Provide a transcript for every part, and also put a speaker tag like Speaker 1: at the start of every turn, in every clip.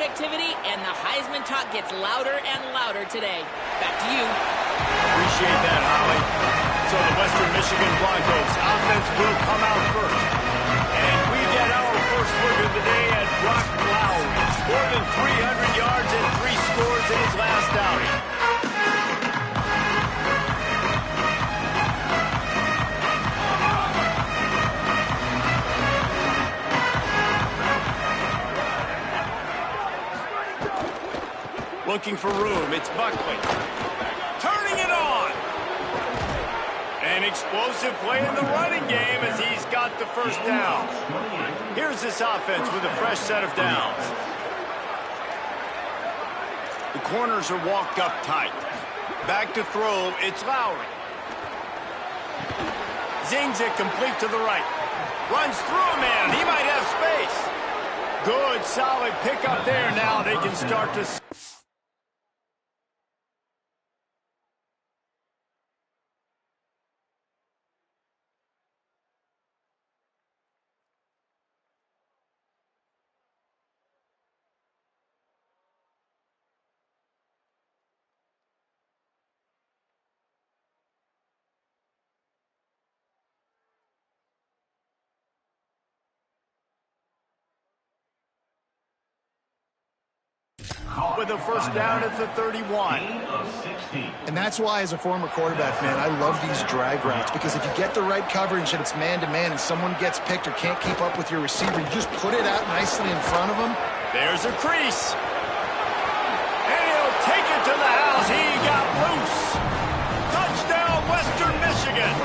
Speaker 1: crowd activity, and the Heisman talk gets louder and louder today. Back to you.
Speaker 2: Appreciate that, Holly. So the Western Michigan Broncos offense will come out first. And we get our first look of the day at Brock Lowry. More than 300 yards and 3 scores in his last outing. Looking for room, it's Buckley. Turning it on! An explosive play in the running game as he's got the first down. Here's this offense with a fresh set of downs. The corners are walked up tight. Back to throw, it's Lowry. Zings it complete to the right. Runs through a man, he might have space. Good, solid pickup there. Now they can start to... with a first down at the 31.
Speaker 3: And that's why, as a former quarterback, man, I love these drag routes, because if you get the right coverage and it's man-to-man and someone gets picked or can't keep up with your receiver, you just put it out nicely in front of them.
Speaker 2: There's a crease. And he'll take it to the house. He got loose. Touchdown, Western Michigan.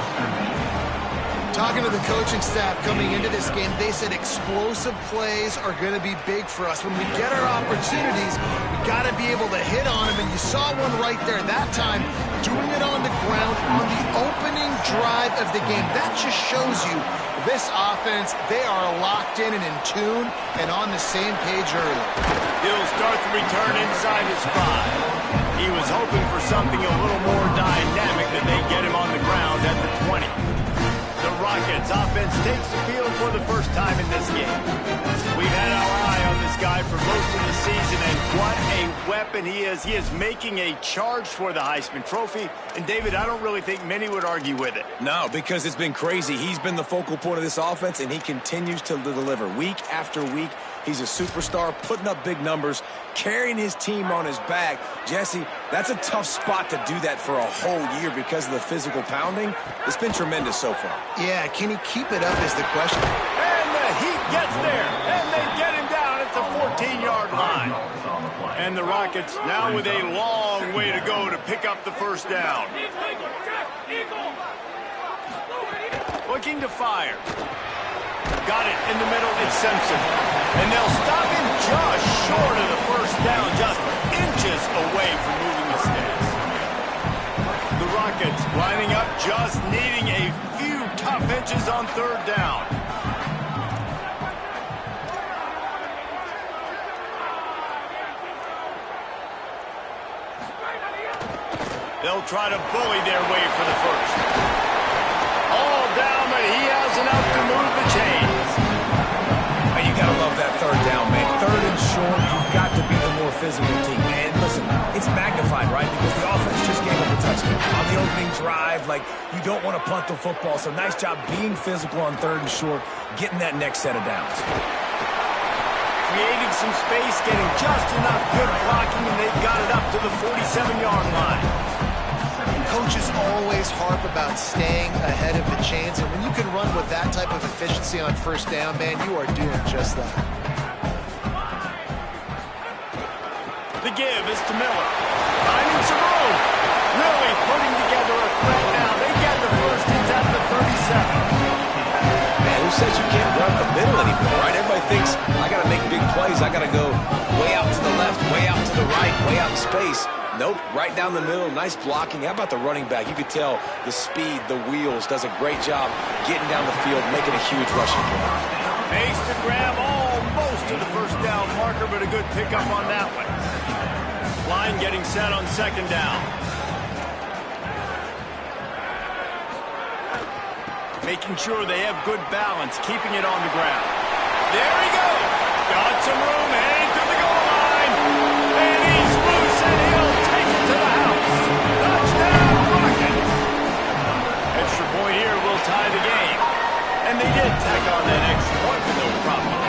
Speaker 3: Talking to the coaching staff coming into this game, they said explosive plays are going to be big for us. When we get our opportunities, we got to be able to hit on them, and you saw one right there that time, doing it on the ground on the opening drive of the game. That just shows you this offense, they are locked in and in tune and on the same page early.
Speaker 2: He'll start the return inside his 5. He was hoping for something a little more dynamic than they get him on the ground at the 20. The Rockets offense takes the field for the first time in this game. We've had our eye on this guy for most of the season, and what a weapon he is. He is making a charge for the Heisman Trophy. And, David, I don't really think many would argue with it.
Speaker 4: No, because it's been crazy. He's been the focal point of this offense, and he continues to deliver week after week. He's a superstar, putting up big numbers, carrying his team on his back. Jesse, that's a tough spot to do that for a whole year because of the physical pounding. It's been tremendous so far.
Speaker 3: Yeah, can he keep it up is the question.
Speaker 2: And the Heat gets there, and they get him down at the 14-yard line. And the Rockets now with a long way to go to pick up the first down. Looking to fire. Got it in the middle, it's Simpson. And they'll stop him just short of the first down, just inches away from moving the sticks. The Rockets lining up, just needing a few tough inches on third down. They'll try to bully their way for the first. All down, but he has enough to move the chains.
Speaker 4: And you got to love that third down, man. Third and short, you've got to be the more physical team. And listen, it's magnified, right? Because the offense just gave up a touchdown. On the opening drive, like, you don't want to punt the football. So nice job being physical on third and short, getting that next set of downs.
Speaker 2: Creating some space, getting just enough good blocking, and they've got it up to the 47-yard line.
Speaker 3: Coaches always harp about staying ahead of the chains, and when you can run with that type of efficiency on first down, man, you are doing just that.
Speaker 2: The give is to Miller. Finding some room. Really putting together a threat now. They get the first. It's at the 37.
Speaker 4: Man, who says you can't run the middle anymore, right? Everybody thinks, I got to make big plays. I got to go way out to the left, way out to the right, way out in space. Nope, right down the middle, nice blocking. How about the running back? You could tell the speed, the wheels, does a great job getting down the field, making a huge rushing play.
Speaker 2: Makes the grab almost to the first down marker, but a good pickup on that one. Line getting set on second down. Making sure they have good balance, keeping it on the ground. There he goes. Got some room, heading to the goal line. He's loose and he'll take it to the house. Touchdown, Rockets. Extra point here will tie the game. And they did tack on that extra point with no problem.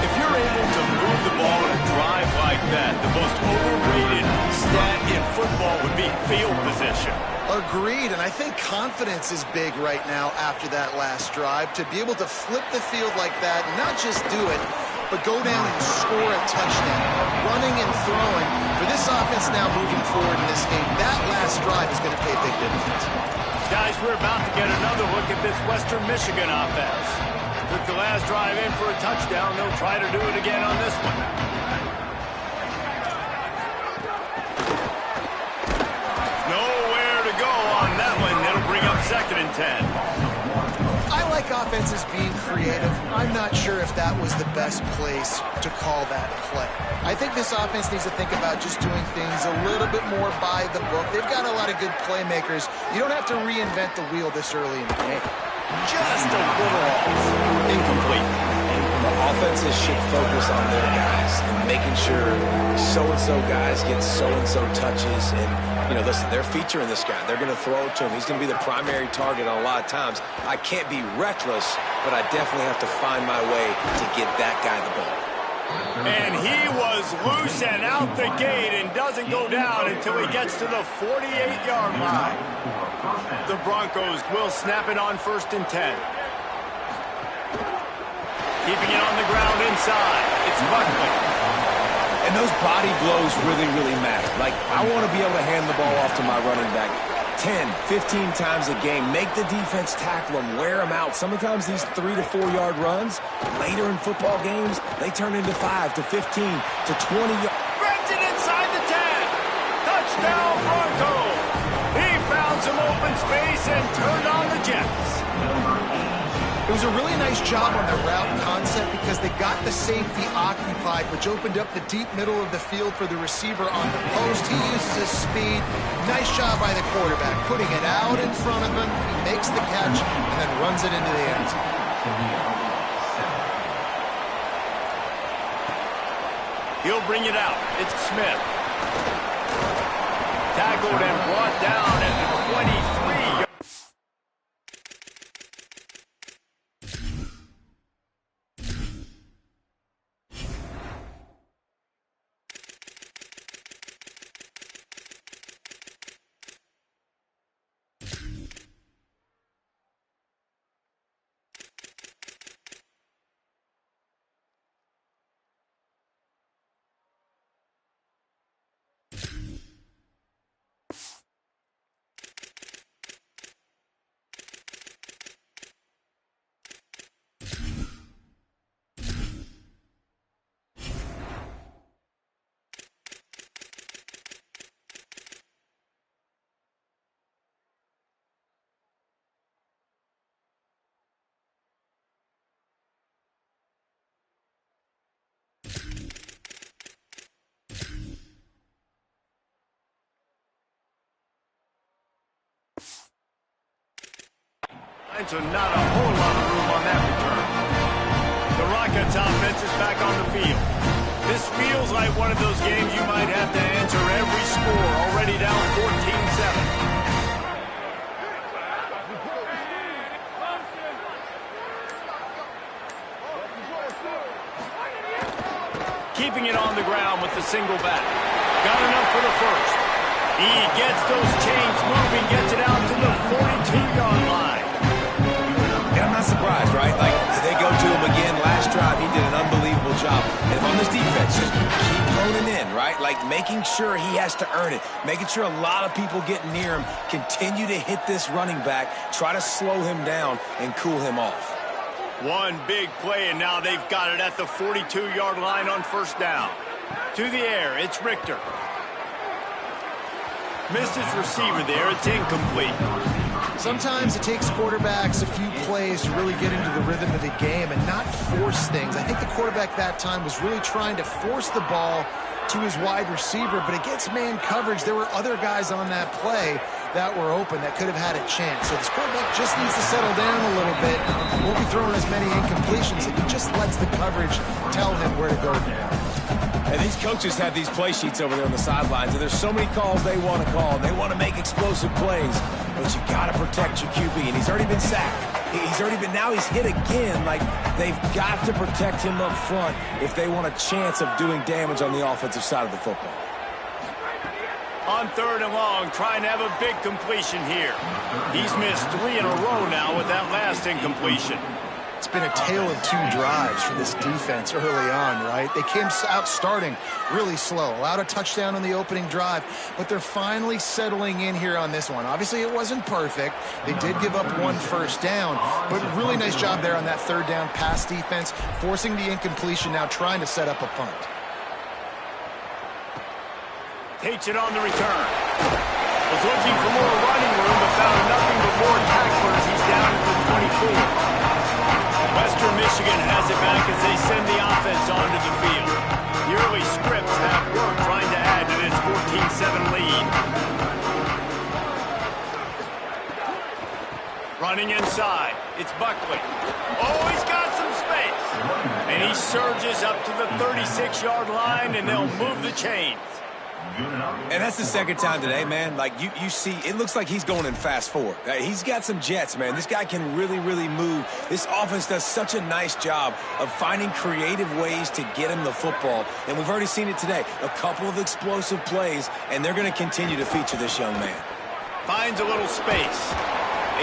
Speaker 2: If you're able to move the ball and drive like that, the most overrated stat in football would be field position.
Speaker 3: Agreed, and I think confidence is big right now after that last drive. To be able to flip the field like that, not just do it, but go down and score a touchdown. Running and throwing, for this offense now moving forward in this game, that last drive is going to pay a big difference.
Speaker 2: Guys, we're about to get another look at this Western Michigan offense. Took the last drive in for a touchdown. They'll try to do it again on this one. Nowhere to go on that one. It'll bring up 2nd and 10.
Speaker 3: I like offenses being creative. I'm not sure if that was the best place to call that play. I think this offense needs to think about just doing things a little bit more by the book. They've got a lot of good playmakers. You don't have to reinvent the wheel this early in the game.
Speaker 2: Just a little off. Incomplete.
Speaker 4: The offenses should focus on their guys and making sure so-and-so guys get so-and-so touches. And, you know, listen, they're featuring this guy. They're going to throw it to him. He's going to be the primary target on a lot of times. I can't be reckless, but I definitely have to find my way to get that guy the ball.
Speaker 2: And he was loose and out the gate and doesn't go down until he gets to the 48-yard line. The Broncos will snap it on 1st and 10. Keeping it on the ground inside. It's Buckley.
Speaker 4: And those body blows really, really matter. Like, I want to be able to hand the ball off to my running back 10, 15 times a game. Make the defense tackle them, wear them out. Sometimes these 3 to 4 yard runs, later in football games, they turn into 5 to 15 to 20 yards.
Speaker 2: Grabs it inside the 10. Touchdown, Broncos. He found some open space and turned on the Jets.
Speaker 3: It was a really nice job on the route concept because they got the safety occupied, which opened up the deep middle of the field for the receiver on the post. He uses his speed. Nice job by the quarterback, putting it out in front of him. He makes the catch and then runs it into the end zone.
Speaker 2: He'll bring it out. It's Smith. Tackled and brought down at the 23. So not a whole lot of room on that return. The Rockets offense is back on the field. This feels like one of those games you might have to answer every score, already down 14-7. Keeping it on the ground with the single back. Got enough for the first. He gets those chains moving, gets it out to the 42-yard line.
Speaker 4: I'm not surprised, right? Like, they go to him again. Last drive, he did an unbelievable job. And on this defense, just keep honing in, right? Like, making sure he has to earn it. Making sure a lot of people get near him. Continue to hit this running back. Try to slow him down and cool him off.
Speaker 2: One big play, and now they've got it at the 42-yard line on 1st down. To the air, it's Richter. Missed his receiver there. It's incomplete.
Speaker 3: Sometimes it takes quarterbacks a few plays to really get into the rhythm of the game and not force things. I think the quarterback that time was really trying to force the ball to his wide receiver, but against man coverage, there were other guys on that play that were open that could have had a chance. So this quarterback just needs to settle down a little bit. Won't be throwing as many incompletions if he just lets the coverage tell him where to go from there.
Speaker 4: And these coaches have these play sheets over there on the sidelines, and there's so many calls they want to call. They want to make explosive plays, but you got to protect your QB, and he's already been sacked. Now he's hit again. Like, they've got to protect him up front if they want a chance of doing damage on the offensive side of the football.
Speaker 2: On 3rd and long, trying to have a big completion here. He's missed 3 in a row now with that last incompletion.
Speaker 3: It's been a tale of 2 drives for this defense early on, right? They came out starting really slow, allowed a touchdown on the opening drive, but they're finally settling in here on this one. Obviously, it wasn't perfect. They did give up 1 first down, but really nice job there on that 3rd down pass defense, forcing the incompletion, now trying to set up a punt.
Speaker 2: Takes it on the return. Was looking for more running room, but found nothing but more tacklers. He's down at the 24. Western Michigan has it back as they send the offense onto the field. The early scripts have worked trying to add to this 14-7 lead. Running inside, it's Buckley. Oh, he's got some space. And he surges up to the 36-yard line, and they'll move the chains.
Speaker 4: And that's the 2nd time today, man. Like, you see, it looks like he's going in fast forward. He's got some jets, man. This guy can really, really move. This offense does such a nice job of finding creative ways to get him the football. And we've already seen it today. A couple of explosive plays, and they're going to continue to feature this young man.
Speaker 2: Finds a little space.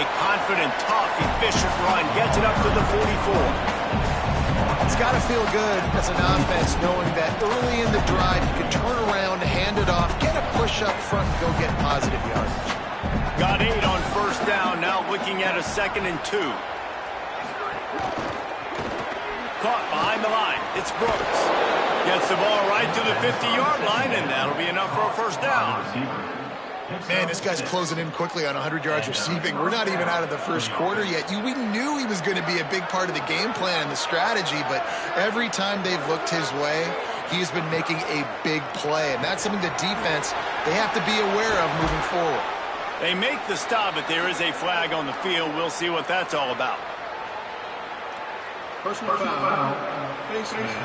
Speaker 2: A confident, tough, efficient run. Gets it up to the 44.
Speaker 3: It's got to feel good as an offense knowing that early in the drive you can turn around, hand it off, get a push up front, and go get positive yardage.
Speaker 2: Got 8 on 1st down, now looking at a 2nd and 2. Caught behind the line. It's Brooks. Gets the ball right to the 50-yard line, and that'll be enough for a 1st down.
Speaker 3: Man, this guy's closing in quickly on 100 yards receiving. We're not even out of the 1st quarter yet. We knew he was going to be a big part of the game plan and the strategy, but every time they've looked his way, he's been making a big play, and that's something the defense, they have to be aware of moving forward.
Speaker 2: They make the stop, but there is a flag on the field. We'll see what that's all about.
Speaker 5: Personal foul, face mask,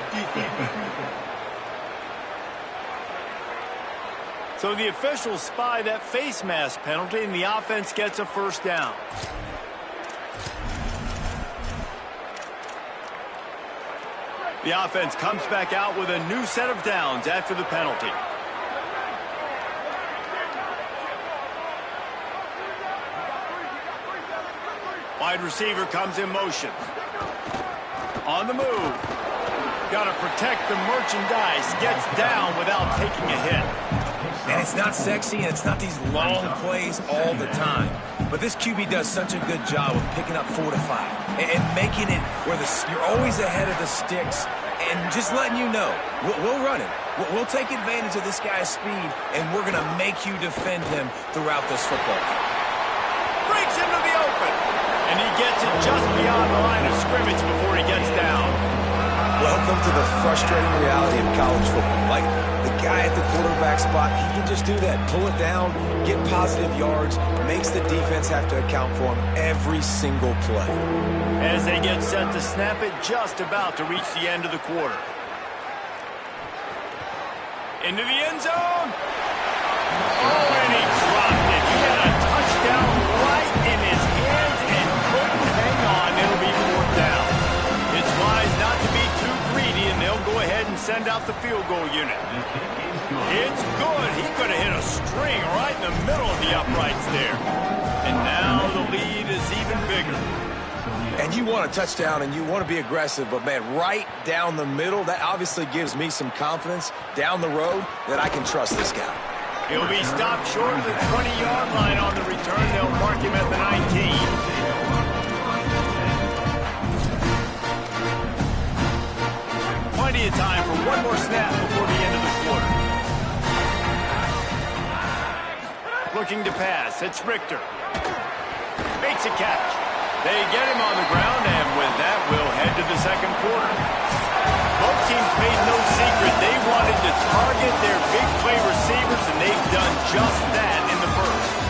Speaker 5: defense.
Speaker 2: So the officials spy that face mask penalty, and the offense gets a 1st down. The offense comes back out with a new set of downs after the penalty. Wide receiver comes in motion. On the move. Got to protect the merchandise. Gets down without taking a hit.
Speaker 4: And it's not sexy, and it's not these long plays all the time. But this QB does such a good job of picking up 4 to 5 and making it where you're always ahead of the sticks and just letting you know, we'll run it. We'll take advantage of this guy's speed, and we're going to make you defend him throughout this football game.
Speaker 2: Breaks into the open, and he gets it just beyond the line of scrimmage before he gets down.
Speaker 4: Welcome to the frustrating reality of college football. Like, the guy at the quarterback spot, he can just do that. Pull it down, get positive yards, makes the defense have to account for him every single play.
Speaker 2: As they get set to snap it, just about to reach the end of the quarter. Into the end zone. Oh, and he dropped it. He had a touchdown right in his hands and couldn't hang on. It'll be 4th down. It's wise not to be too greedy, and they'll go ahead and send out the field goal unit. It's good. He could have hit a string right in the middle of the uprights there. And now the lead is even bigger.
Speaker 4: And you want a touchdown and you want to be aggressive, but, man, right down the middle, that obviously gives me some confidence down the road that I can trust this guy.
Speaker 2: He'll be stopped short of the 20-yard line on the return. They'll mark him at the 19. Plenty of time for one more snap before the end of the quarter. Looking to pass. It's Richter. Makes a catch. They get him on the ground, and with that, we'll head to the 2nd quarter. Both teams made no secret they wanted to target their big play receivers, and they've done just that in the 1st.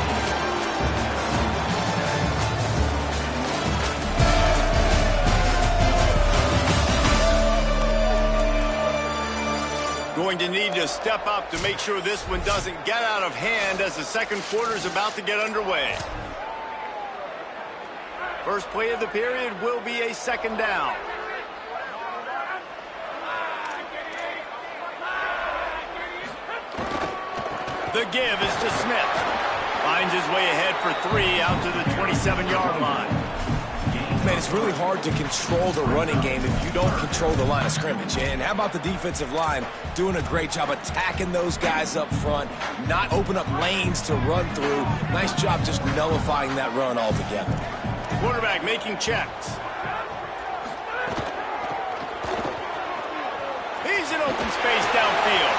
Speaker 2: going to need to step up to make sure this one doesn't get out of hand as the second quarter is about to get underway. First play of the period will be a second down. The give is to Smith. Finds his way ahead for 3 out to the 27-yard line.
Speaker 4: Man, it's really hard to control the running game if you don't control the line of scrimmage. And how about the defensive line doing a great job attacking those guys up front, not open up lanes to run through. Nice job just nullifying that run altogether.
Speaker 2: Quarterback making checks. He's in open space downfield.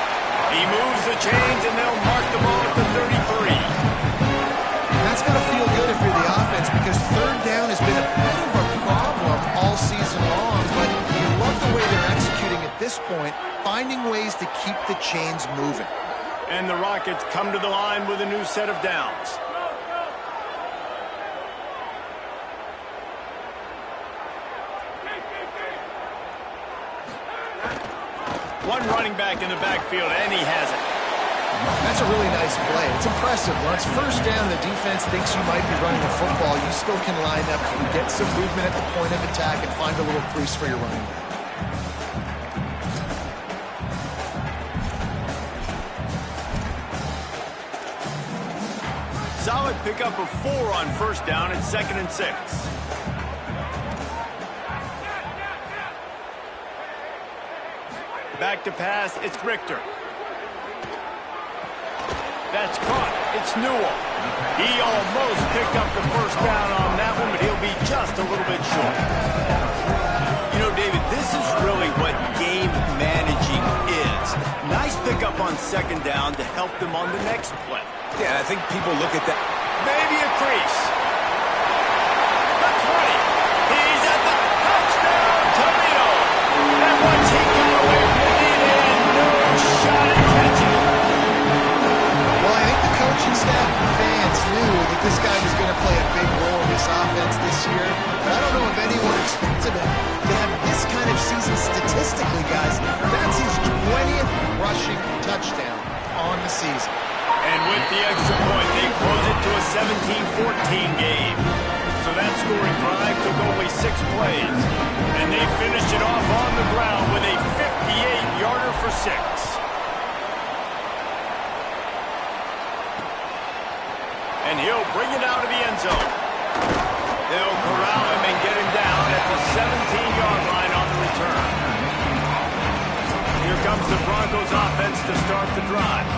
Speaker 2: He moves the chains, and they'll mark the ball at the 33.
Speaker 3: That's got to feel good if you're the offense, because third down has been a bit of a problem all season long, but you love the way they're executing at this point, finding ways to keep the chains moving.
Speaker 2: And the Rockets come to the line with a new set of downs. One running back in the backfield, and he has it.
Speaker 3: That's a really nice play. It's impressive. When it's first down, the defense thinks you might be running the football. You still can line up and get some movement at the point of attack and find a little crease for your running back.
Speaker 2: Solid pickup of 4 on first down and 2nd and 6. Back to pass, it's Richter. That's caught, it's Newell. He almost picked up the first down on that one, but he'll be just a little bit short. You know, David, this is really what game managing is. Nice pickup on 2nd down to help them on the next play.
Speaker 4: Yeah, I think people look at that.
Speaker 2: Maybe a crease. The 20. He's at the touchdown, Toledo. And once he got away from the lead in, no shot at catching.
Speaker 3: Well, I think the coaching staff and fans knew that this guy was going to play a big role in this offense this year. But I don't know if anyone expected him to have this kind of season statistically, guys. That's his 20th rushing touchdown on the season.
Speaker 2: And with the extra point, they close it to a 17-14 game. So that scoring drive took only 6 plays. And they finished it off on the ground with a 58-yarder for 6. And he'll bring it out of the end zone. They'll corral him and get him down at the 17-yard line on the return. Here comes the Broncos offense to start the drive.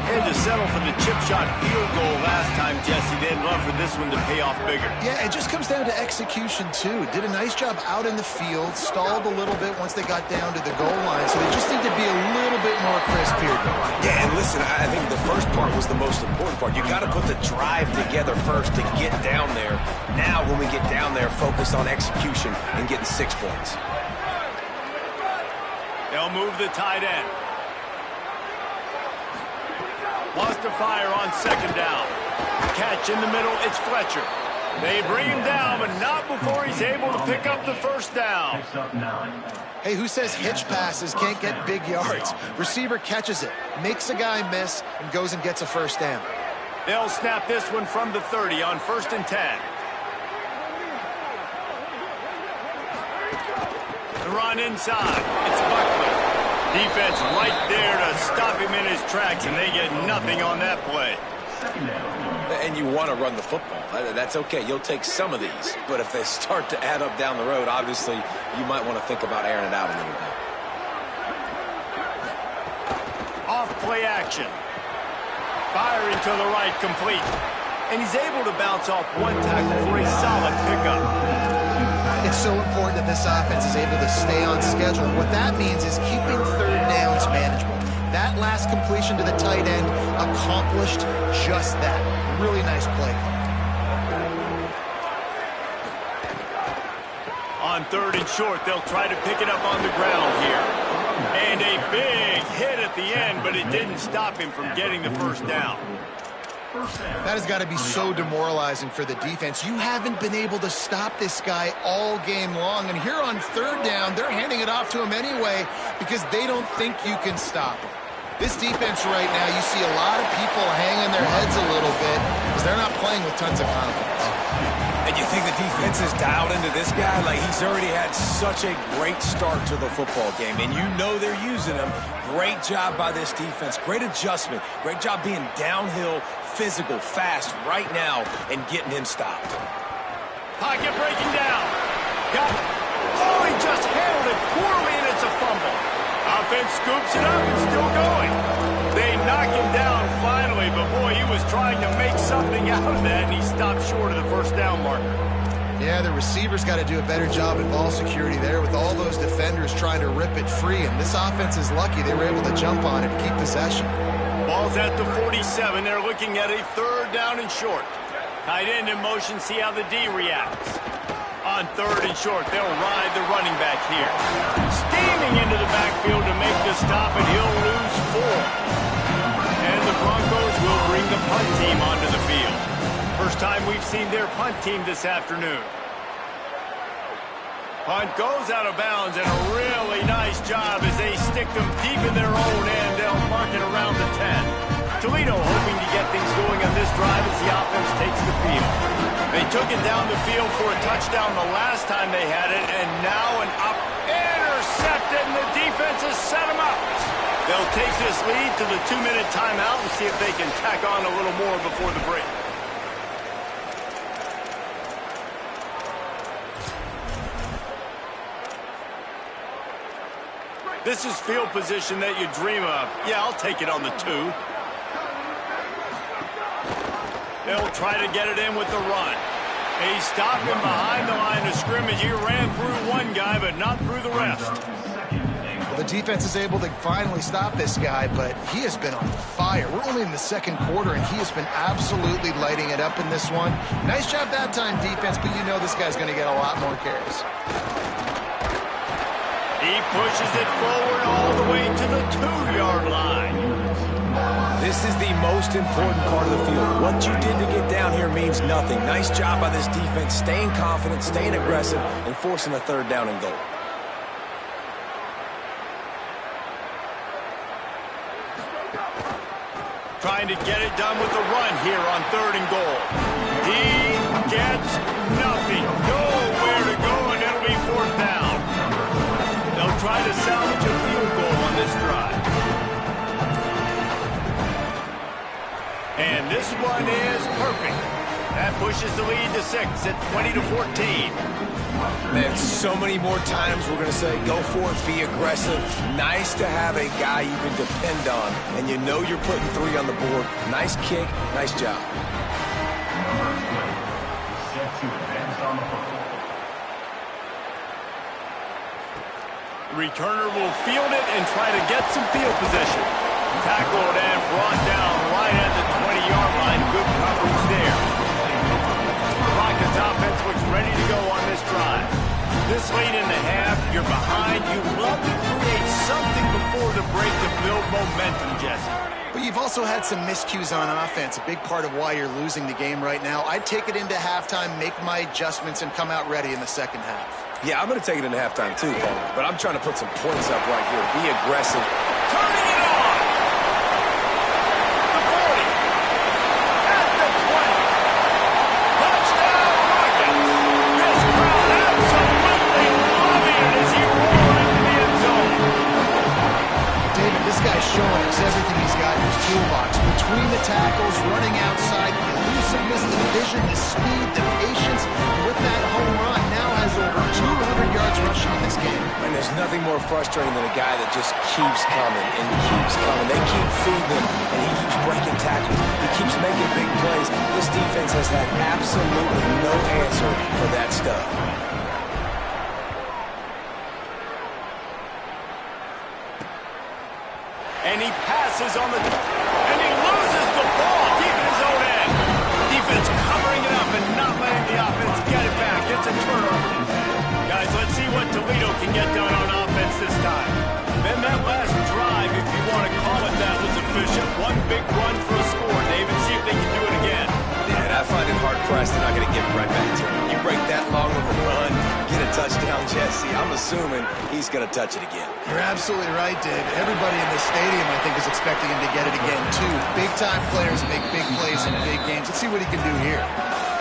Speaker 2: And to settle for the chip shot field goal last time, Jesse, they'd love for this one to pay off bigger.
Speaker 3: Yeah, it just comes down to execution, too. Did a nice job out in the field, stalled a little bit once they got down to the goal line, so they just need to be a little bit more crisp here.
Speaker 4: Yeah, and listen, I think the first part was the most important part. You got to put the drive together first to get down there. Now, when we get down there, focus on execution and getting 6 points.
Speaker 2: They'll move the tight end. Lost to fire on 2nd down. Catch in the middle, it's Fletcher. They bring him down, but not before he's able to pick up the first down.
Speaker 3: Hey, who says hitch passes can't get big yards? Receiver catches it, makes a guy miss, and goes and gets a first down.
Speaker 2: They'll snap this one from the 30 on 1st and 10. The run inside, it's Buckley. Defense right there to stop him in his tracks, and they get nothing on that play.
Speaker 4: And you want to run the football. That's okay. You'll take some of these. But if they start to add up down the road, obviously, you might want to think about airing it out a little bit.
Speaker 2: Off play action. Firing to the right, complete. And he's able to bounce off one tackle for a solid pickup.
Speaker 3: It's so important that this offense is able to stay on schedule. What that means is keeping third downs manageable. That last completion to the tight end accomplished just that. Really nice play.
Speaker 2: On 3rd and short, they'll try to pick it up on the ground here. And a big hit at the end, but it didn't stop him from getting the first down.
Speaker 3: That has got to be so demoralizing for the defense. You haven't been able to stop this guy all game long. And here on 3rd down, they're handing it off to him anyway because they don't think you can stop him. This defense right now, you see a lot of people hanging their heads a little bit because they're not playing with tons of confidence.
Speaker 4: And you think the defense is dialed into this guy? Like, he's already had such a great start to the football game, and you know they're using him. Great job by this defense. Great adjustment. Great job being downhill, physical, fast right now, and getting him stopped.
Speaker 2: Pocket breaking down. Got it. Oh, he just handled it poorly, and it's a fumble. Offense scoops it up and still going. They knock him down finally, but boy, he was trying to make something out of that, and he stopped short of the first down marker.
Speaker 3: Yeah, the receivers got to do a better job at ball security there with all those defenders trying to rip it free, and this offense is lucky they were able to jump on it and keep possession.
Speaker 2: Ball's at the 47. They're looking at a third down and short. Tight end in motion, see how the D reacts. On third and short, they'll ride the running back here. Steaming into the backfield to make the stop, and he'll lose 4. And the Broncos will bring the punt team onto the field. First time we've seen their punt team this afternoon. Punt goes out of bounds, and a really nice job as they stick them deep in their own end. They'll mark it around the 10. Toledo hoping to get things going on this drive as the offense takes the field. They took it down the field for a touchdown the last time they had it, and now an up intercepted, and the defense has set them up. They'll take this lead to the 2-minute timeout and see if they can tack on a little more before the break. This is field position that you dream of. Yeah, I'll take it on the 2. They'll try to get it in with the run. He stopped him behind the line of scrimmage. He ran through one guy, but not through the rest.
Speaker 3: Well, the defense is able to finally stop this guy, but he has been on fire. We're only in the second quarter, and he has been absolutely lighting it up in this one. Nice job that time, defense, but you know this guy's going to get a lot more carries.
Speaker 2: He pushes it forward all the way to the 2-yard line.
Speaker 4: This is the most important part of the field. What you did to get down here means nothing. Nice job by this defense, staying confident, staying aggressive, and forcing a third down and goal.
Speaker 2: Trying to get it done with the run here on third and goal. He gets nothing. Nowhere to go, and it'll be fourth down. They'll try to salvage a field goal on this drive. And this one is perfect. That pushes the lead to 6 at 20-14.
Speaker 4: Man, so many more times we're going to say, go for it, be aggressive. Nice to have a guy you can depend on, and you know you're putting 3 on the board. Nice kick, nice job.
Speaker 2: Returner will field it and try to get some field position. Tackled and brought down right at the 20-yard line. Good coverage there. The Rockets offense looks ready to go on this drive. This late in the half, you're behind. You love to create something before the break to build momentum, Jesse.
Speaker 3: But you've also had some miscues on offense, a big part of why you're losing the game right now. I'd take it into halftime, make my adjustments, and come out ready in the second half.
Speaker 4: Yeah, I'm going to take it into halftime too, Paul. But I'm trying to put some points up right here. Be aggressive.
Speaker 2: Turning it on! The 40. At the 20. Touchdown Rockets! This crowd absolutely loving it as he rolled into the end zone.
Speaker 3: David, this guy's showing us everything he's got in his toolbox. Between the tackles, running outside, the elusiveness, the vision, the speed, the patience. With that home run, now has over 200 yards rushing in this game.
Speaker 4: And there's nothing more frustrating than a guy that just keeps coming and keeps coming. They keep feeding him, and he keeps breaking tackles. He keeps making big plays. This defense has had absolutely no answer for that stuff.
Speaker 2: And he passes on the... And he loses the ball deep in his own end. Defense covering it up and not letting the offense get it back. It's a turnover. Guys, let's see what Toledo can get done on offense this time. Then that last drive, if you want to call it that, was efficient. One big run for a score, David. See if they can do it again.
Speaker 4: And I find it hard-pressed. They're not going to give it right back to him.
Speaker 2: You
Speaker 4: break that long of a run, get a touchdown, Jesse, I'm assuming he's going to touch it again.
Speaker 3: You're absolutely right, Dave. Everybody in the stadium, I think, is expecting him to get it again, too. Big-time players make big plays in big games. Let's see what he can do here.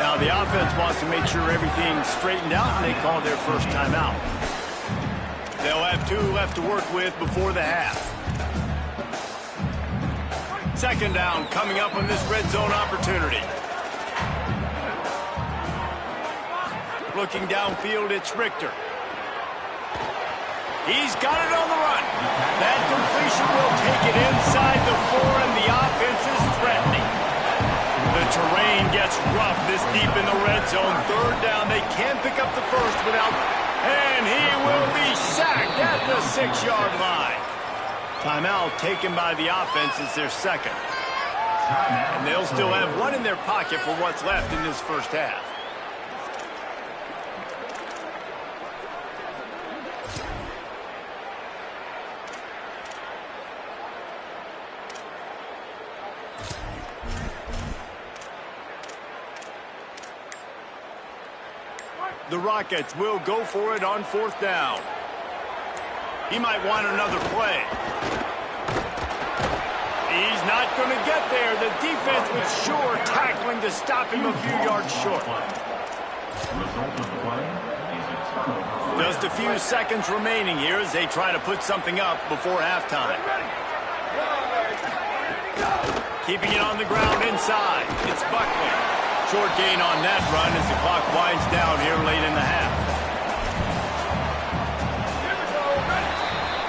Speaker 2: Now, the offense wants to make sure everything's straightened out, and they call their first timeout. They'll have 2 left to work with before the half. Second down coming up on this red zone opportunity. Looking downfield, it's Richter. He's got it on the run. That completion will take it inside the 4, and the offense is threatening. The terrain gets rough this deep in the red zone. Third down, they can't pick up the first without... And he will be sacked at the 6-yard line. Timeout taken by the offense is their second. And they'll still have 1 in their pocket for what's left in this first half. The Rockets will go for it on 4th down. He might want another play. He's not going to get there. The defense was sure tackling to stop him a few yards short. Just a few seconds remaining here as they try to put something up before halftime. Keeping it on the ground inside. It's Buckley. Short gain on that run as the clock winds down here late in the half.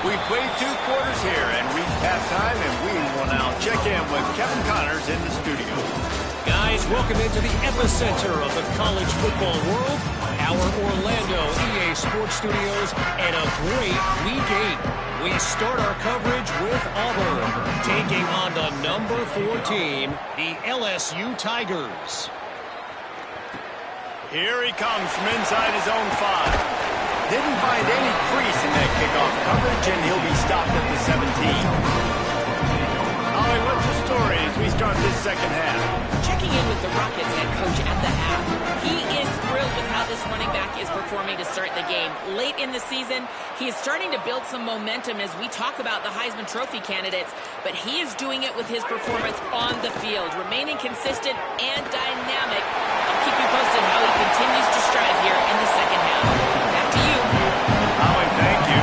Speaker 2: We've played 2 quarters here and reached halftime, and we will now check in with Kevin Connors in the studio.
Speaker 6: Guys, welcome into the epicenter of the college football world, our Orlando EA Sports Studios, and a great Week 8. We start our coverage with Auburn, taking on the number 4 team, the LSU Tigers.
Speaker 2: Here he comes from inside his own 5. Didn't find any crease in that kickoff coverage, and he'll be stopped at the 17. Ollie, what's the story as we start this second half?
Speaker 1: Checking in with the Rockets head coach at the half. He is thrilled with how this running back is performing to start the game. Late in the season, he is starting to build some momentum as we talk about the Heisman Trophy candidates, but he is doing it with his performance on the field, remaining consistent and dynamic. I'll keep you posted how he continues to strive here in the second half. Back to you.
Speaker 2: Ollie, thank you.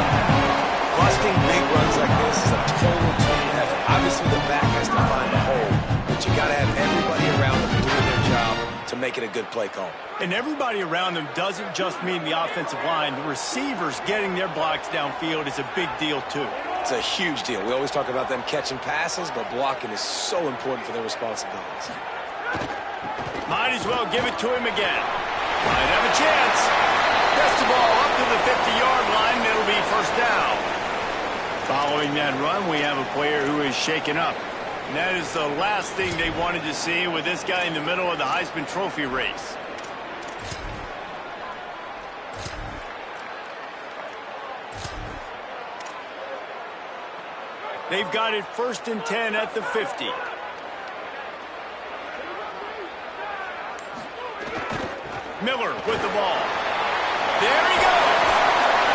Speaker 4: Busting big runs like this is a total team effort. Obviously, the back has to find the hole, but you got to have everybody around them doing their job to make it a good play call.
Speaker 2: And everybody around them doesn't just mean the offensive line. The receivers getting their blocks downfield is a big deal, too.
Speaker 4: It's a huge deal. We always talk about them catching passes, but blocking is so important for their responsibilities.
Speaker 2: Might as well give it to him again. Might have a chance. Gets the ball up to the 50-yard line, and it'll be first down. Following that run, we have a player who is shaken up. And that is the last thing they wanted to see with this guy in the middle of the Heisman Trophy race. They've got it 1st and 10 at the 50. Miller with the ball. There he goes.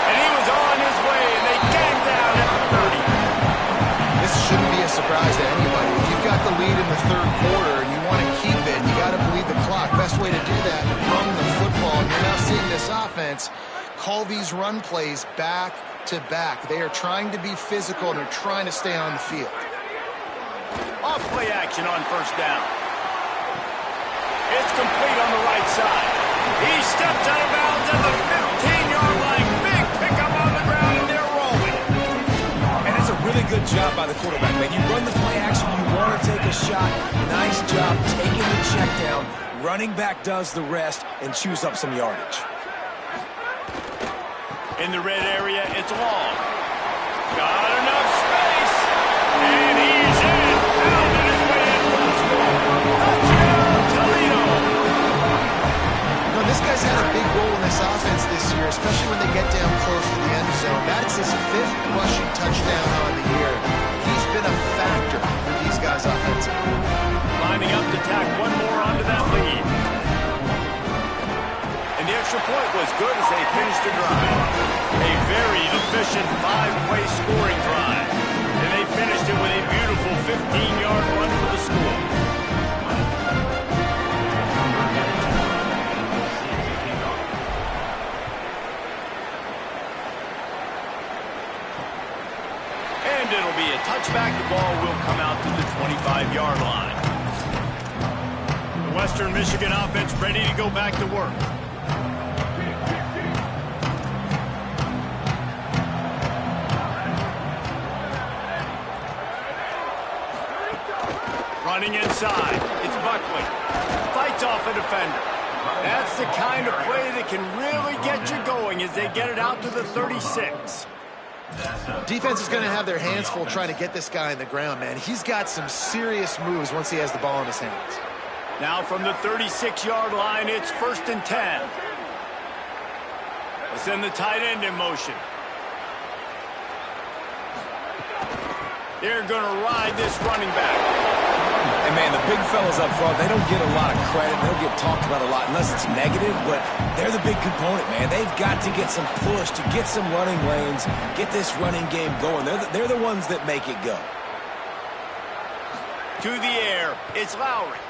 Speaker 2: And he was on his way, and they gang down at the 30.
Speaker 3: This shouldn't be a surprise to anybody. If you've got the lead in the 3rd quarter and you want to keep it, you got to bleed the clock. Best way to do that, run the football. And you're now seeing this offense call these run plays back to back. They are trying to be physical, and they're trying to stay on the field.
Speaker 2: Off play action on first down. It's complete on the right side. He steps out of bounds at the 15-yard line. Big pickup on the ground, and they're rolling.
Speaker 4: And it's a really good job by the quarterback. When you run the play action, you want to take a shot. Nice job taking the check down. Running back does the rest and chews up some yardage.
Speaker 2: In the red area, it's Long. Got enough space. And he's in. Pounded his way in for the score. Touchdown, Toledo.
Speaker 3: No, this guy's had a big role in this offense this year, especially when they get down close to the end zone. That's his 5th rushing touchdown on the year. He's been a factor for these guys offensively.
Speaker 2: Lining up to tack one more onto that lead. And the as good as they finished the drive. A very efficient 5-play scoring drive. And they finished it with a beautiful 15-yard run for the score. And it'll be a touchback. The ball will come out to the 25-yard line. The Western Michigan offense ready to go back to work. Running inside, it's Buckley. Fights off a defender. That's the kind of play that can really get you going as they get it out to the 36.
Speaker 3: Defense is going to have their hands full trying to get this guy on the ground, man. He's got some serious moves once he has the ball in his hands.
Speaker 2: Now from the 36-yard line, it's 1st and 10. Let's send the tight end in motion. They're going to ride this running back.
Speaker 4: And, man, the big fellas up front, they don't get a lot of credit. They don't get talked about a lot unless it's negative, but they're the big component, man. They've got to get some push, to get some running lanes, get this running game going. They're the ones that make it go.
Speaker 2: To the air, it's Lowry.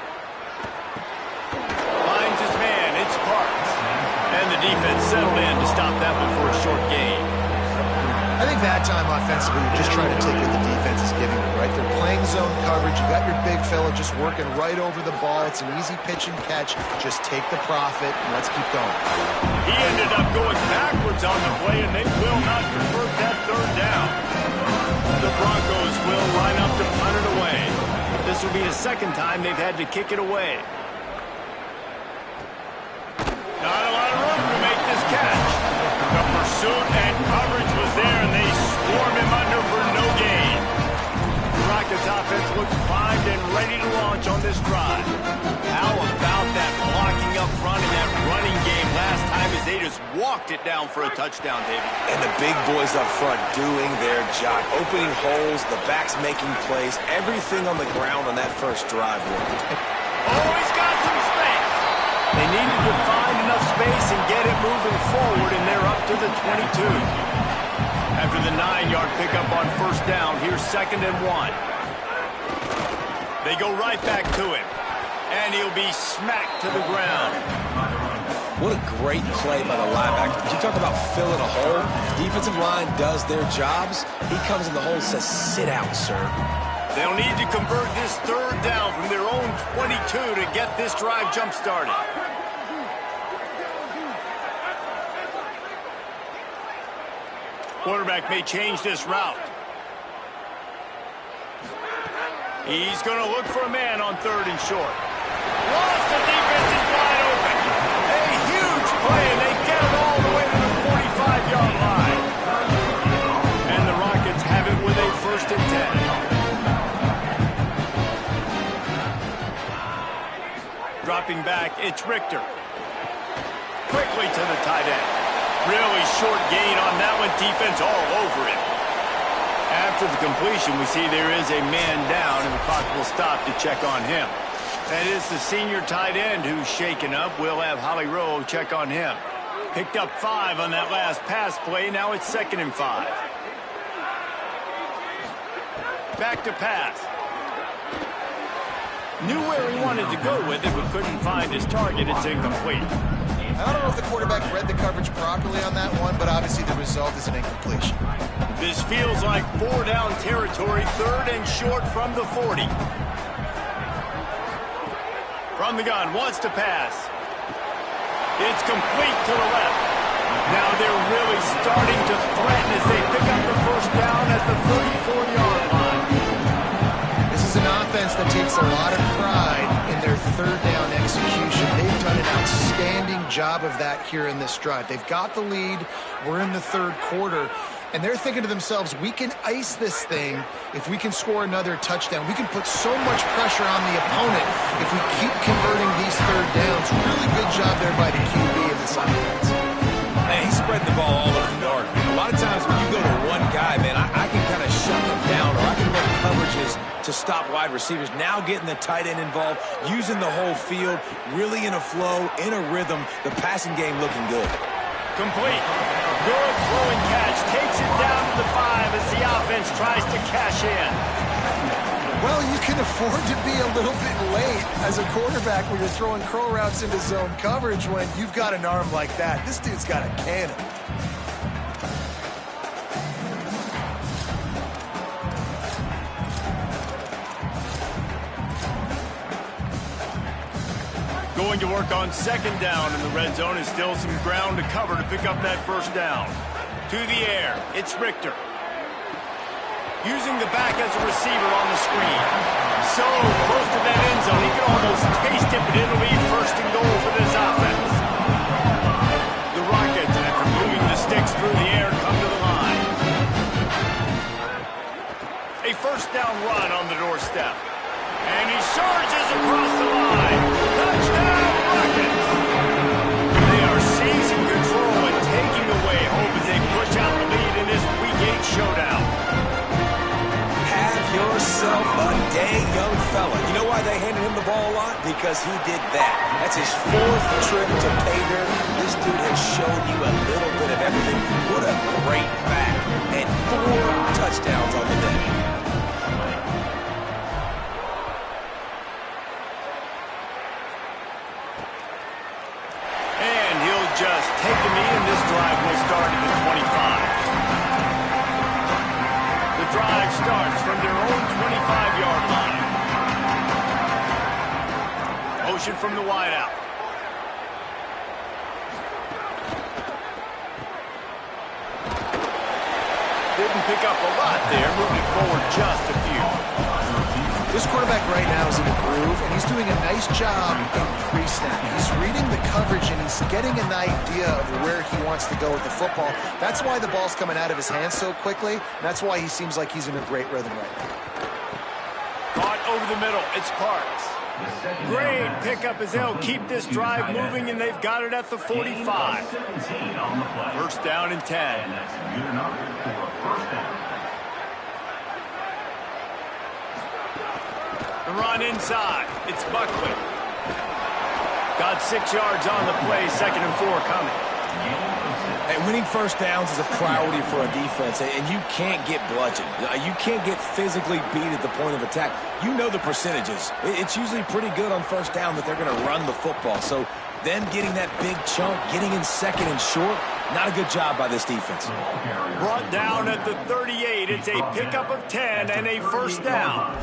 Speaker 2: Finds his man, it's Parks. And the defense settled in to stop that one for a short gain.
Speaker 3: I think that time offensively, you're just trying to take what the defense is giving you, right? They're playing zone coverage. You got your big fella just working right over the ball. It's an easy pitch and catch. Just take the profit and let's keep going.
Speaker 2: He ended up going backwards on the play, and they will not convert that 3rd down. The Broncos will line up to punt it away. This will be the 2nd time they've had to kick it away. Not a lot of room to make this catch. The pursuit and coverage was there, and they swarm him under for no gain. The Rockets offense looks primed and ready to launch on this drive. How about that blocking up front and that running game last time as they just walked it down for a touchdown, David?
Speaker 4: And the big boys up front doing their job, opening holes, the backs making plays, everything on the ground on that first drive worked.
Speaker 2: Oh, he's got some space. They needed to find enough space and get it moving forward, and they're up to the 22. After the 9-yard pickup on 1st down, here's 2nd and 1. They go right back to him, and he'll be smacked to the ground.
Speaker 4: What a great play by the linebacker. You talk about filling a hole. Defensive line does their jobs. He comes in the hole and says, sit out, sir.
Speaker 2: They'll need to convert this 3rd down from their own 22 to get this drive jump-started. Quarterback may change this route. He's going to look for a man on 3rd and short. Lost, the defense is wide open. A huge play, and they get it all the way to the 45-yard line. And the Rockets have it with a 1st and 10. Dropping back, it's Richter. Quickly to the tight end. Really short gain on that one. Defense all over it. After the completion, we see there is a man down, and the clock will stop to check on him. That is the senior tight end who's shaken up. We'll have Holly Rowe check on him. Picked up 5 on that last pass play. Now it's 2nd and 5. Back to pass. Knew where he wanted to go with it, but couldn't find his target. It's incomplete.
Speaker 3: I don't know if the quarterback read the coverage properly on that one, but obviously the result is an incompletion.
Speaker 2: This feels like 4-down territory, 3rd and short from the 40. From the gun, wants to pass. It's complete to the left. Now they're really starting to threaten as they pick up the 1st down at the 34-yard line.
Speaker 3: This is an offense that takes a lot of pride in their 3rd down execution. They've done an outstanding job of that here in this drive. They've got the lead. We're in the 3rd quarter. And they're thinking to themselves, we can ice this thing if we can score another touchdown. We can put so much pressure on the opponent if we keep converting these 3rd downs. Really good job there by the QB in this offense.
Speaker 4: Man, he's spreading the ball all over the yard. A lot of times when you go to one guy, man, I can kind of shut them down, or I can run coverages to stop wide receivers. Now getting the tight end involved, using the whole field, really in a flow, in a rhythm, the passing game looking good.
Speaker 2: Complete. Good throw and catch. Takes it down to the 5 as the offense tries to cash in.
Speaker 3: Well, you can afford to be a little bit late as a quarterback when you're throwing crow routes into zone coverage when you've got an arm like that. This dude's got a cannon.
Speaker 2: Going to work on second down in the red zone is still some ground to cover to pick up that first down. To the air, it's Richter. Using the back as a receiver on the screen. So close to that end zone, he can almost taste it, but it'll be first and goal for this offense. The Rockets, after moving the sticks through the air, come to the line. A first down run on the doorstep. And he surges across the line. Touchdown, Rockets! They are seizing control and taking away hope as they push out the lead in this Week 8 showdown.
Speaker 4: Have yourself a day, young fella. You know why they handed him the ball a lot? Because he did that. That's his 4th trip to pay dirt. This dude has shown you a little bit of everything. What a great back. And 4 touchdowns on the day.
Speaker 2: Just take a knee, and this drive will start at the 25. The drive starts from their own 25-yard line. Motion from the wideout. Didn't pick up a lot there, moving forward just a few.
Speaker 3: This quarterback right now is in a groove, and he's doing a nice job in pre-snap. He's reading the coverage, and he's getting an idea of where he wants to go with the football. That's why the ball's coming out of his hands so quickly, and that's why he seems like he's in a great rhythm right now.
Speaker 2: Caught over the middle. It's Parks. Great pickup as they'll keep this drive moving, and they've got it at the 45. First down and 10. The run inside. It's Buckley. Got 6 yards on the play. 2nd and 4 coming.
Speaker 4: Hey, winning first downs is a priority for a defense, and you can't get bludgeoned. You can't get physically beat at the point of attack. You know the percentages. It's usually pretty good on first down that they're going to run the football. So them getting that big chunk, getting in 2nd and short, not a good job by this defense.
Speaker 2: Brought down at the 38. It's a pickup of 10 and a first down.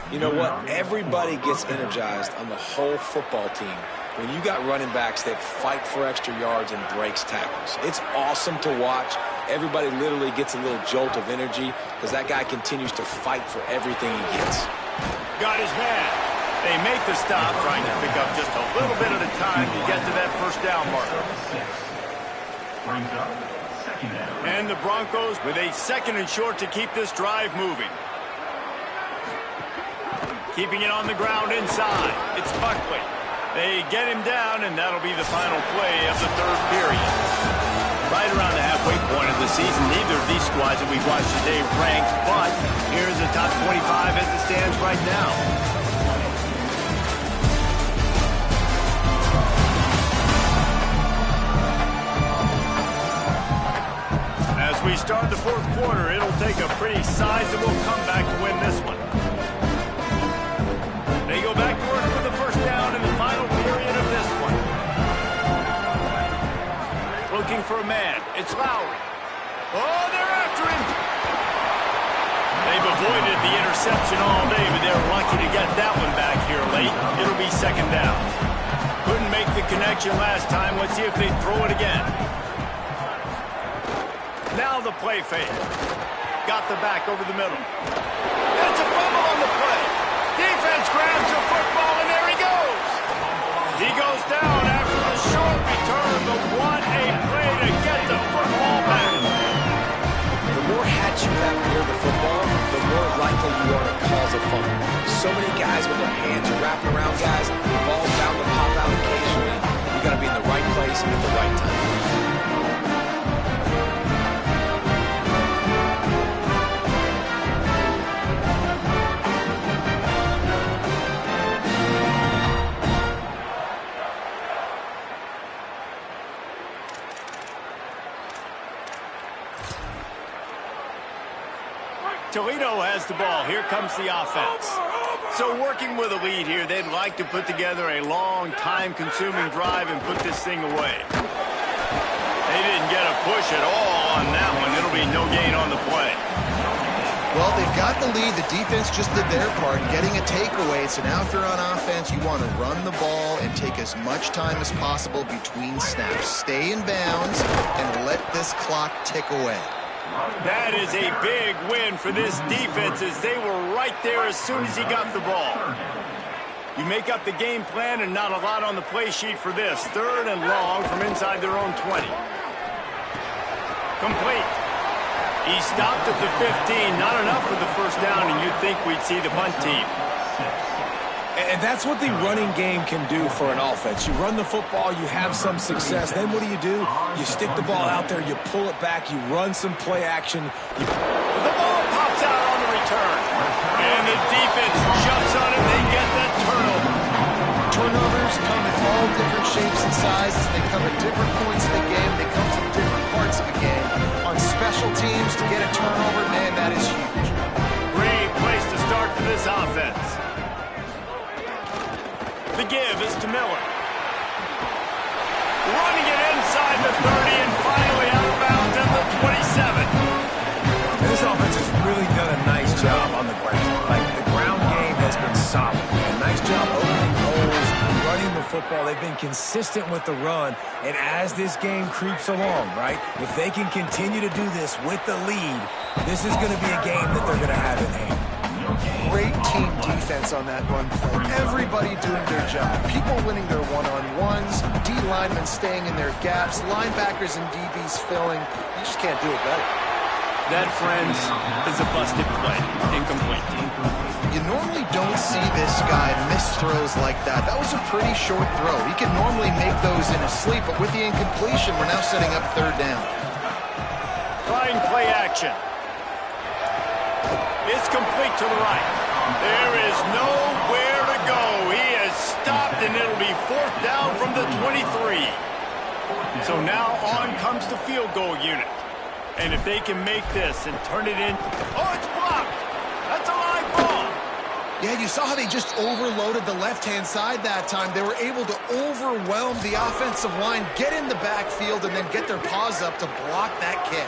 Speaker 4: You know what? Everybody gets energized on the whole football team when you got running backs that fight for extra yards and breaks tackles. It's awesome to watch. Everybody literally gets a little jolt of energy because that guy continues to fight for everything he gets.
Speaker 2: Got his man. They make the stop, trying to pick up just a little bit at a time to get to that first down marker. And the Broncos with a 2nd and short to keep this drive moving. Keeping it on the ground inside. It's Buckley. They get him down, and that'll be the final play of the 3rd period. Right around the halfway point of the season, neither of these squads that we've watched today ranked, but here's the top 25 as it stands right now. As we start the 4th quarter, it'll take a pretty sizable comeback to win this one. They go back to work with the first down in the final period of this one. Looking for a man. It's Lowry. Oh, they're after him. They've avoided the interception all day, but they're lucky to get that one back here late. It'll be 2nd down. Couldn't make the connection last time. Let's see if they throw it again. Now the play fake. Got the back over the middle. That's a fumble on the play. Defense grabs the football, and there he goes. He goes down after the short return, but what a play to get the football back.
Speaker 4: The more hats you have near the football, the more likely you are to cause a fumble. So many guys with their hands wrapping around guys, the ball's bound to pop out occasionally. You got to be in the right place at the right time.
Speaker 2: Toledo has the ball. Here comes the offense. So working with a lead here, they'd like to put together a long, time-consuming drive and put this thing away. They didn't get a push at all on that one. It'll be no gain on the play.
Speaker 3: Well, they've got the lead. The defense just did their part, getting a takeaway. So now if you're on offense, you want to run the ball and take as much time as possible between snaps. Stay in bounds and let this clock tick away.
Speaker 2: That is a big win for this defense as they were right there as soon as he got the ball. You make up the game plan and not a lot on the play sheet for this. 3rd and long from inside their own 20. Complete. He stopped at the 15. Not enough for the first down, and you'd think we'd see the punt team.
Speaker 4: And that's what the running game can do for an offense. You run the football, you have some success. Then what do? You stick the ball out there, you pull it back, you run some play action.
Speaker 2: The ball pops out on the return. And the defense jumps on it. They get that turnover.
Speaker 3: Turnovers come in all different shapes and sizes. They come at different points in the game. They come from different parts of the game. On special teams, to get a turnover, man, that is huge.
Speaker 2: Great place to start for this offense. The give is to Miller. Running it inside the 30 and finally out of bounds at the 27.
Speaker 4: And this offense has really done a nice job on the ground. Like, the ground game has been solid. A nice job opening holes, running the football. They've been consistent with the run. And as this game creeps along, right, if they can continue to do this with the lead, this is going to be a game that they're going to have in hand.
Speaker 3: Great team defense on that run play. Everybody doing their job. People winning their one-on-ones, D linemen staying in their gaps, linebackers and DBs filling. You just can't do it better.
Speaker 2: That, friends, is a busted play. Incomplete.
Speaker 3: You normally don't see this guy miss throws like that. That was a pretty short throw. He can normally make those in his sleep, but with the incompletion, we're now setting up 3rd down.
Speaker 2: Trying play action. It's complete to the right. There is nowhere to go. He is stopped, and it'll be 4th down from the 23. So now on comes the field goal unit. And if they can make this and turn it in... Oh, it's blocked! That's a live ball!
Speaker 3: Yeah, you saw how they just overloaded the left-hand side that time. They were able to overwhelm the offensive line, get in the backfield, and then get their paws up to block that kick.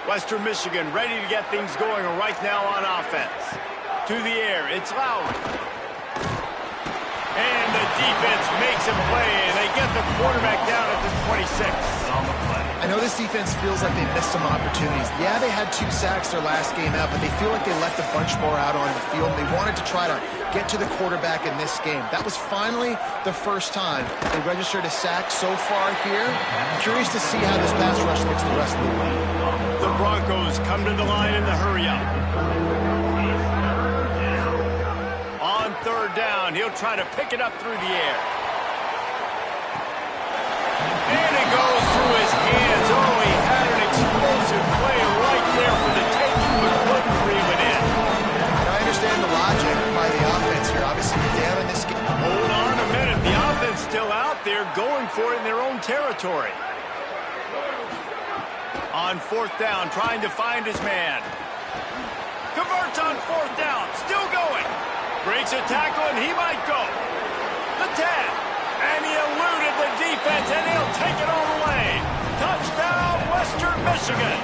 Speaker 2: Western Michigan ready to get things going right now on offense. To the air, it's Lowry. And the defense makes a play, and they get the quarterback down at the 26.
Speaker 3: I know this defense feels like they missed some opportunities. Yeah, they had 2 sacks their last game out, but they feel like they left a bunch more out on the field. They wanted to try to get to the quarterback in this game. That was finally the first time they registered a sack so far here. I'm curious to see how this pass rush looks the rest of the way.
Speaker 2: The Broncos come to the line in the hurry-up. On 3rd down, he'll try to pick it up through the air. And it goes through his hands. Oh, he had an explosive play right there for the taking, but couldn't reel it in.
Speaker 3: And I understand the logic by the offense here. Obviously, down in this game.
Speaker 2: Hold on a minute. The offense still out there going for it in their own territory. On 4th down, trying to find his man. Converts on 4th down. Still going. Breaks a tackle, and he might go. The 10. And he eluded the defense, and he'll take it all the way. Touchdown, Western Michigan.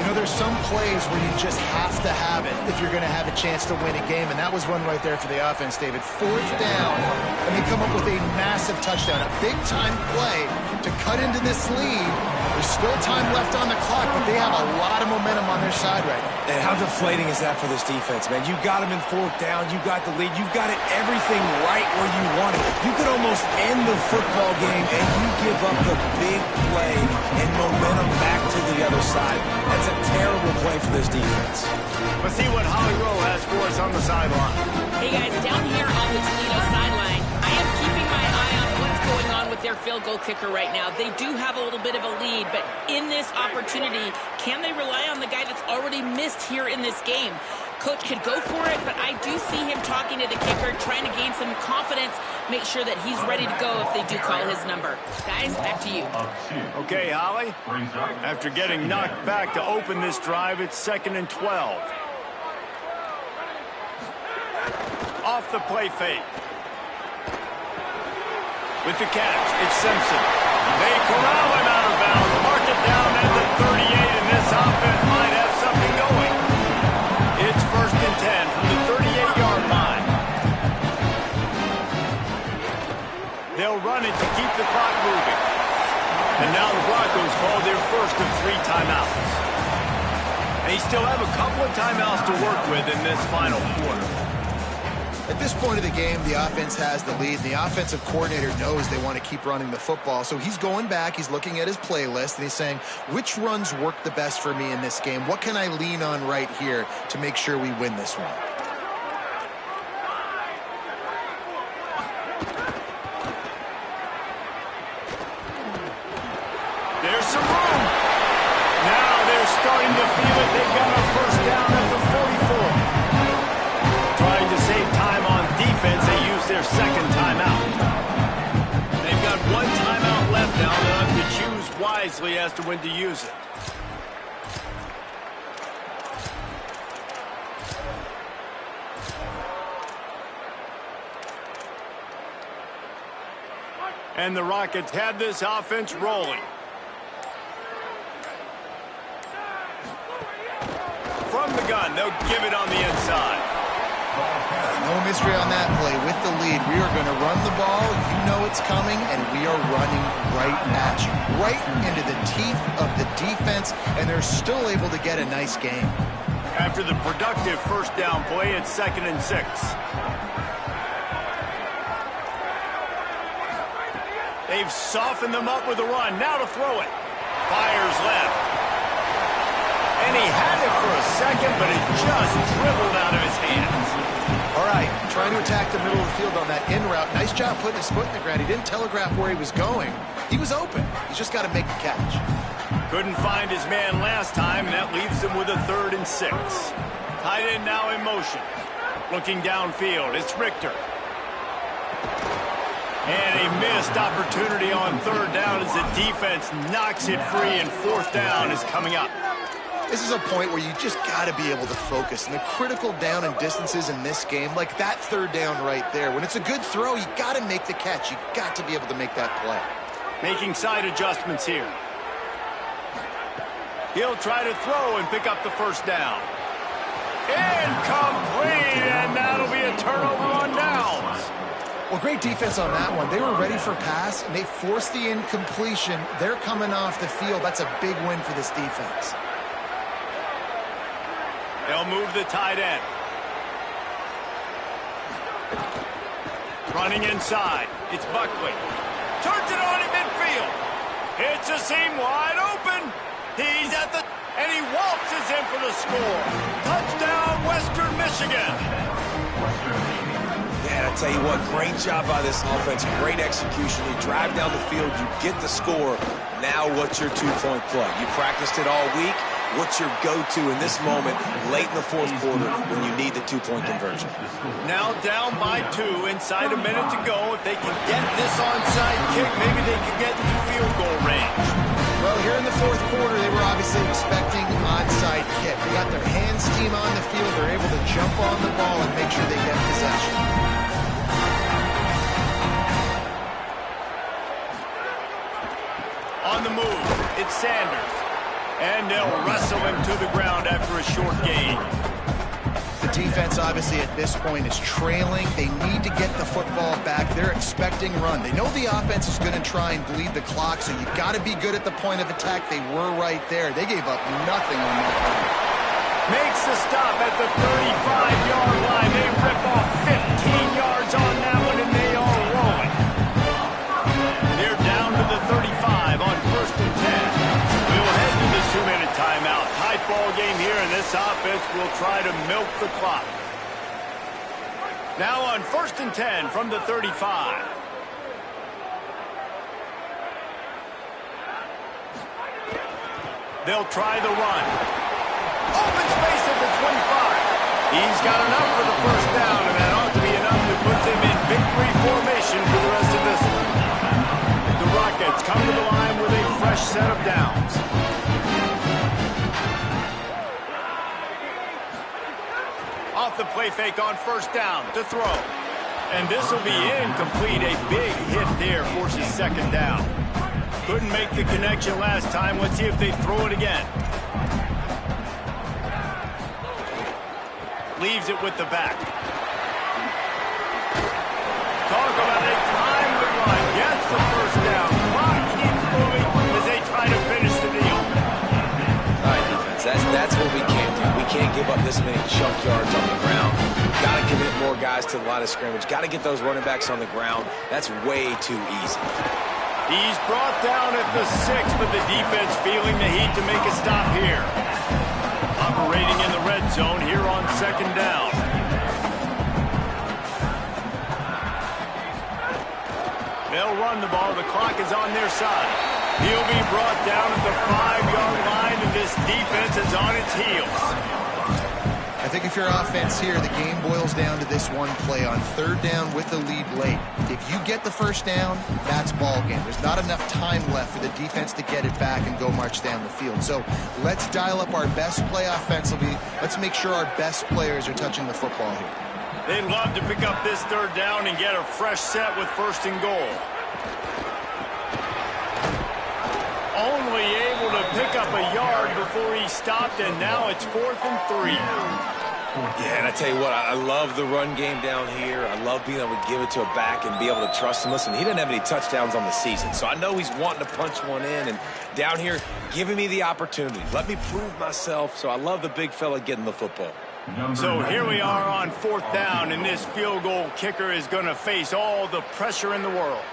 Speaker 3: You know, there's some plays where you just have to have it if you're going to have a chance to win a game, and that was one right there for the offense, David. 4th down, and they come up with a massive touchdown, a big-time play to cut into this lead. There's still time left on the clock, but they have a lot of momentum on their side right now.
Speaker 4: And how deflating is that for this defense, man? You got them in 4th down. You got the lead. You got it everything right where you want it. You could almost end the football game, and you give up the big play and momentum back to the other side. That's a terrible play for this defense.
Speaker 2: Let's see what Holly Rowe has for us on the sideline.
Speaker 1: Hey, guys, down here on the Toledo sideline, I am keeping my eye on what's going on with their field goal kicker right now. They do have a little bit of a lead, but in this opportunity, can they rely on the guy that's already missed here in this game? coach could go for it, but I do see him talking to the kicker, trying to gain some confidence, make sure that he's ready to go if they do call his number. Guys, back to you.
Speaker 2: Okay, Holly. After getting knocked back to open this drive, it's 2nd and 12. Off the play fake. With the catch, it's Simpson. They corral him out of bounds. Mark it down at the 38, and this offense might have something going. It's 1st and 10 from the 38-yard line. They'll run it to keep the clock moving. And now the Broncos call their first of 3 timeouts. They still have a couple of timeouts to work with in this final quarter.
Speaker 3: At this point of the game, the offense has the lead. The offensive coordinator knows they want to keep running the football. So he's going back, he's looking at his playlist, and he's saying, which runs work the best for me in this game? What can I lean on right here to make sure we win this one?
Speaker 2: There's some room. Now they're starting to feel it. They've got a first down at the 44. Trying to save time on defense, they use their 2nd timeout. They've got 1 timeout left now. They'll have to choose wisely as to when to use it. And the Rockets have this offense rolling. From the gun, they'll give it on the inside.
Speaker 3: No mystery on that play. With the lead, we are going to run the ball. You know it's coming, and we are running right at you. Right into the teeth of the defense, and they're still able to get a nice game.
Speaker 2: After the productive first down play, it's 2nd and 6. They've softened them up with a run. Now to throw it. Fires left. And he had it for a second, but it just dribbled out of his hands.
Speaker 3: All right, trying to attack the middle of the field on that in route. Nice job putting his foot in the ground. He didn't telegraph where he was going. He was open. He's just got to make the catch.
Speaker 2: Couldn't find his man last time, and that leaves him with a 3rd and 6. Tight end now in motion. Looking downfield, it's Richter. And a missed opportunity on 3rd down as the defense knocks it free, and 4th down is coming up.
Speaker 3: This is a point where you just got to be able to focus. And the critical down and distances in this game, like that 3rd down right there, when it's a good throw, you got to make the catch. You got to be able to make that play.
Speaker 2: Making side adjustments here. He'll try to throw and pick up the 1st down. Incomplete, and that'll be a turnover on downs.
Speaker 3: Well, great defense on that one. They were ready for pass, and they forced the incompletion. They're coming off the field. That's a big win for this defense.
Speaker 2: They'll move the tight end. Running inside. It's Buckley. Turns it on in midfield. Hits a seam wide open. He's at the... And he waltzes in for the score. Touchdown, Western Michigan.
Speaker 4: Yeah, I tell you what, great job by this offense. Great execution. You drive down the field, you get the score. Now what's your 2-point play? You practiced it all week. What's your go-to in this moment late in the 4th quarter when you need the 2-point conversion?
Speaker 2: Now down by 2, inside a minute to go. If they can get this onside kick, maybe they can get into field goal range.
Speaker 3: Well, here in the 4th quarter, they were obviously expecting onside kick. They got their hands team on the field. They're able to jump on the ball and make sure they get possession.
Speaker 2: On the move, it's Sanders. And they'll wrestle him to the ground after a short gain.
Speaker 3: The defense, obviously, at this point is trailing. They need to get the football back. They're expecting run. They know the offense is going to try and bleed the clock, so you got to be good at the point of attack. They were right there. They gave up nothing on that run.
Speaker 2: Makes the stop at the 35-yard line. They rip off 15 yards on that one, and they are rolling. They're down to the 35 on 1st and 10. We'll head to the 2-minute timeout. Tight ball game here, and this offense will try to milk the clock. Now on 1st and 10 from the 35. They'll try the run. Open space at the 25. He's got enough for the first down, and that ought to be enough to put them in victory formation for the rest of this one. The Rockets come to the line with a fresh set of downs. Off the play fake on first down to throw. And this will be incomplete. A big hit there forces second down. Couldn't make the connection last time. Let's see if they throw it again. Leaves it with the back. Talk about a timely run. Gets the first down. Clock keeps moving as they try to finish the deal.
Speaker 4: All right, defense, that's what we can't do. We can't give up this many chunk yards on the ground. Got to commit more guys to the line of scrimmage. Got to get those running backs on the ground. That's way too easy.
Speaker 2: He's brought down at the 6, but the defense feeling the heat to make a stop here. Operating in the red zone here on second down. They'll run the ball. The clock is on their side. He'll be brought down at the 5-yard line, and this defense is on its heels.
Speaker 3: I think if you're offense here, the game boils down to this one play on third down with the lead late. If you get the first down, that's ball game. There's not enough time left for the defense to get it back and go march down the field. So let's dial up our best play offensively. Let's make sure our best players are touching the football here.
Speaker 2: They'd love to pick up this third down and get a fresh set with first and goal. Only able to pick up a yard before he stopped, and now it's 4th and 3.
Speaker 4: Yeah, and I tell you what, I love the run game down here. I love being able to give it to a back and be able to trust him. Listen, he didn't have any touchdowns on the season, so I know he's wanting to punch one in. And down here, giving me the opportunity. Let me prove myself, so I love the big fella getting the football.
Speaker 2: So here we are on 4th down, and this field goal kicker is going to face all the pressure in the world.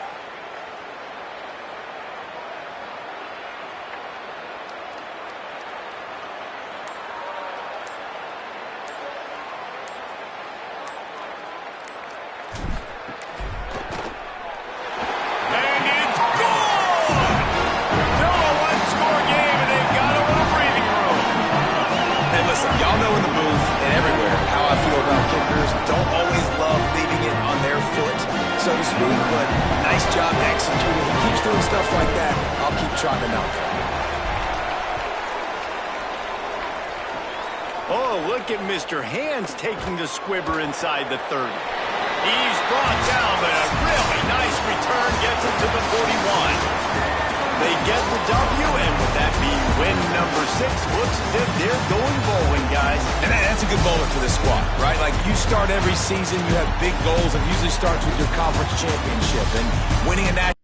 Speaker 4: So to speak, but nice job executing. He keeps doing stuff like that. I'll keep trotting him out there.
Speaker 2: Oh, look at Mr. Hands taking the squibber inside the 30. He's brought down, but a really nice return gets him to the 41. They get the W, and with that being win number 6, looks as if they're going bowling, guys.
Speaker 4: And that's a good moment for this squad, right? Like, you start every season, you have big goals, and usually starts with your conference championship. And winning a national